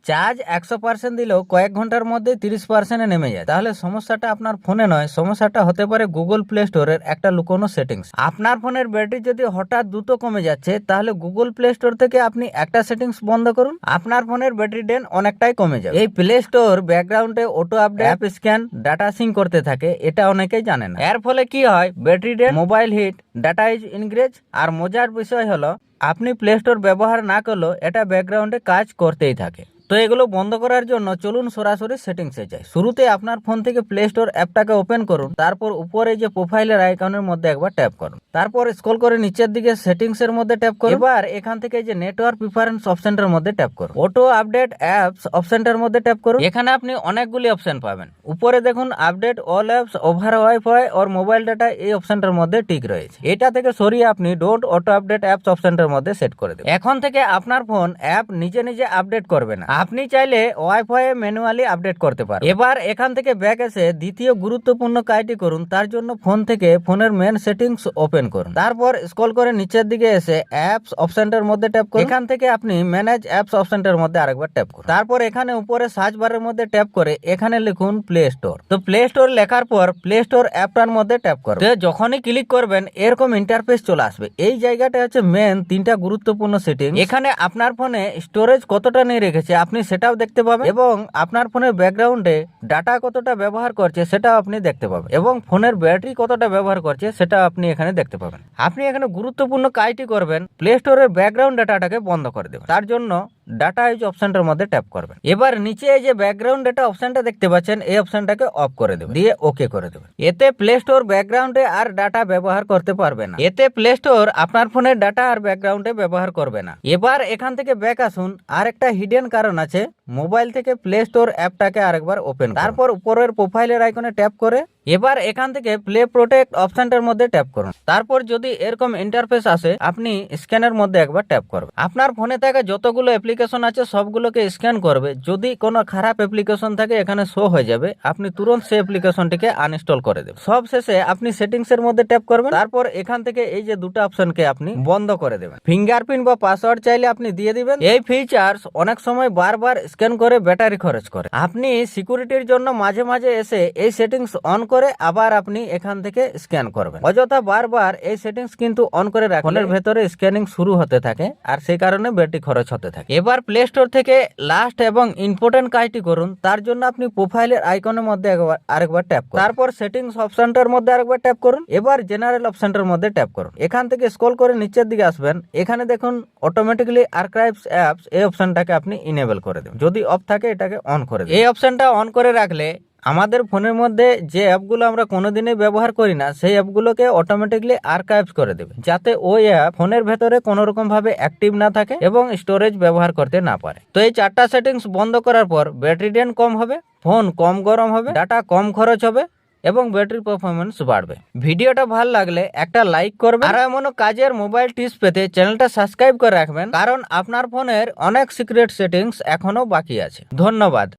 Charge 100% দিলেও কয়েক ঘন্টার মধ্যে 30% নেমে যায়। তাহলে সমস্যাটা আপনার ফোনে নয়, সমস্যাটা হতে পারে গুগল প্লে স্টোরের একটা লুকোনো সেটিংস। আপনার ফোনের ব্যাটারি যদি হঠাৎ দ্রুত কমে যাচ্ছে, তাহলে গুগল প্লে স্টোর থেকে আপনি একটা সেটিংস বন্ধ করুন, আপনার ফোনের ব্যাটারি ড্রেন অনেকটাই কমে যাবে। এই প্লে স্টোর ব্যাকগ্রাউন্ডে auto update, app scan, data sync করতে থাকে, এটা অনেকেই জানে না। এর ফলে কি হয়, battery drain, mobile heat, data is increase. আর মজার বিষয় হলো, আপনি প্লে স্টোর ব্যবহার না করলেও এটা ব্যাকগ্রাউন্ডে কাজ করতেই থাকে। তো এগুলো বন্ধ করার জন্য চলুন সরাসরি সেটিংসে যাই। শুরুতে আপনার ফোন থেকে প্লে স্টোর অ্যাপটাকে ওপেন করুন, তারপর উপরে যে প্রোফাইলের আইকনের মধ্যে একবার ট্যাপ করুন, তারপর স্ক্রল করে নিচের দিকে সেটিংস এর মধ্যে ট্যাপ করুন। এবার এখান থেকে যে নেটওয়ার্ক প্রিফারেন্স অপশনটার মধ্যে ট্যাপ করুন, অটো আপডেট অ্যাপস অপশনটার মধ্যে ট্যাপ করুন। এখানে আপনি অনেকগুলি অপশন পাবেন। উপরে দেখুন update all apps over wifi or mobile data, এই অপশনটার মধ্যে টিক রয়েছে। এটা থেকে সরিয়ে আপনি ডোন্ট অটো আপডেট অ্যাপস অপশনটার মধ্যে সেট করে দেবেন। এখন থেকে আপনার ফোন অ্যাপ নিজে নিজে আপডেট করবে না, আপনি চাইলে ওয়াইফাই ম্যানুয়ালি আপডেট করতে পারেন। এবার এখান থেকে ব্যাক এসে দ্বিতীয় গুরুত্বপূর্ণ কাজটি করুন। তার জন্য ফোন থেকে ফোনের মেন সেটিংস ওপেন করুন, তারপর স্ক্রল করে নিচের দিকে এসে অ্যাপস অপশনটার মধ্যে ট্যাপ করুন। এখান থেকে আপনি ম্যানেজ অ্যাপস অপশনটার মধ্যে আরেকবার ট্যাপ করুন, তারপর এখানে উপরে সার্চ বারের মধ্যে ট্যাপ করে এখানে লিখুন প্লে স্টোর। তো প্লে স্টোর লেখার পর প্লে স্টোর অ্যাপটার মধ্যে ট্যাপ করুন। তো যখনই ক্লিক করবেন এরকম ইন্টারফেস চলে আসবে। এই জায়গাটা হচ্ছে মেন তিনটা গুরুত্বপূর্ণ সেটিং। এখানে আপনার ফোনে স্টোরেজ কতটা নিয়ে রেখেছে আপনি সেটাও দেখতে পাবেন, এবং আপনার ফোনের ব্যাকগ্রাউন্ডে ডাটা কতটা ব্যবহার করছে সেটাও আপনি দেখতে পাবেন, এবং ফোনের ব্যাটারি কতটা ব্যবহার করছে সেটা আপনি এখানে দেখতে পাবেন। আপনি এখানে গুরুত্বপূর্ণ কাজটি করবেন, প্লে স্টোরের ব্যাকগ্রাউন্ড ডাটাটাকে বন্ধ করে দেবেন। তার জন্য ডাটা ইউজ অপশনটার মধ্যে ট্যাপ করবেন। এবার নিচে এই যে ব্যাকগ্রাউন্ড ডাটা অপশনটা দেখতে পাচ্ছেন, এই অপশনটাকে অফ করে দেবেন, দিয়ে ওকে করে দেবেন। এতে প্লে স্টোর ব্যাকগ্রাউন্ডে আর ডাটা ব্যবহার করতে পারবে না। এতে প্লে স্টোর আপনার ফোনের ডাটা আর ব্যাকগ্রাউন্ডে ব্যবহার করবে না। এবার এখান থেকে ব্যাক আসুন, আর একটা হিডেন কারণ আছে, মোবাইল থেকে প্লে স্টোর অ্যাপটাকে আরেকবার ওপেন, তারপর উপরের প্রোফাইলের আইকনে ট্যাপ করে এবার এখান থেকে প্লে প্রোটেক্ট অপশনটার মধ্যে ট্যাপ করুন। তারপর যদি এরকম ইন্টারফেস আসে আপনি স্ক্যানের মধ্যে একবার ট্যাপ করবেন। আপনার ফোনে থাকা যতগুলো অ্যাপ্লিকেশন আছে সবগুলোকে স্ক্যান করবে। যদি কোনো খারাপ অ্যাপ্লিকেশন থাকে এখানে শো হয়ে যাবে, আপনি তুরন্ত সেই অ্যাপ্লিকেশনটিকে আনইনস্টল করে দেবেন। সব শেষে আপনি সেটিংস এর মধ্যে ট্যাপ করবেন, তারপর এখান থেকে এই যে দুটো অপশনকে আপনি বন্ধ করে দেবেন। ফিঙ্গারপ্রিন্ট বা পাসওয়ার্ড চাইলে আপনি দিয়ে দিবেন। এই ফিচার্স অনেক সময় বারবার স্ক্যান করে ব্যাটারি খরচ করে। আপনি সিকিউরিটির জন্য মাঝে মাঝে এসে এই সেটিংস অন করে আবার আপনি এখান থেকে স্ক্যান করবেন। অযথা বারবার এই সেটিংস কিন্তু অন করে রাখলে ফোনের ভেতরে স্ক্যানিং শুরু হতে থাকে, আর সেই কারণে ব্যাটারি খরচ হতে থাকে। এবার প্লে স্টোর থেকে লাস্ট এবং ইম্পর্টেন্ট কাজটি করুন। তার জন্য আপনি প্রোফাইলের আইকনের মধ্যে আরেকবার ট্যাপ করুন, তারপর সেটিংস অপশনটার মধ্যে আরেকবার ট্যাপ করুন। এবার জেনারেল অপশনটার মধ্যে ট্যাপ করুন। এখান থেকে স্ক্রল করে নিচের দিকে আসবেন, এখানে দেখুন অটোমেটিক্যালি আর্কাইভস অ্যাপস, এই অপশনটাকে আপনি ইনেবল করে দেবেন। যদি অফ থাকে এটাকে অন করে দেবেন। এই অপশনটা অন করে রাখলে আমাদের ফোনের মধ্যে যে অ্যাপগুলো আমরা কোনোদিনই ব্যবহার করি না সেই অ্যাপগুলোকে অটোমেটিক্যালি আর্কাইভস করে দেবে, যাতে ওই অ্যাপ ফোনের ভেতরে কোনো রকম ভাবে অ্যাক্টিভ না থাকে এবং স্টোরেজ ব্যবহার করতে না পারে। তো এই চারটা সেটিংস বন্ধ করার পর ব্যাটারি ড্রেন কম হবে, ফোন কম গরম হবে, ডাটা কম খরচ হবে এবং ব্যাটারি পারফরমেন্স বাড়বে। ভিডিওটা ভালো লাগলে একটা লাইক করবেন, আর এমন কাজের মোবাইল টিপস পেতে চ্যানেলটা সাবস্ক্রাইব করে রাখবেন, কারণ আপনার ফোনের অনেক সিক্রেট সেটিংস এখনো বাকি আছে। ধন্যবাদ।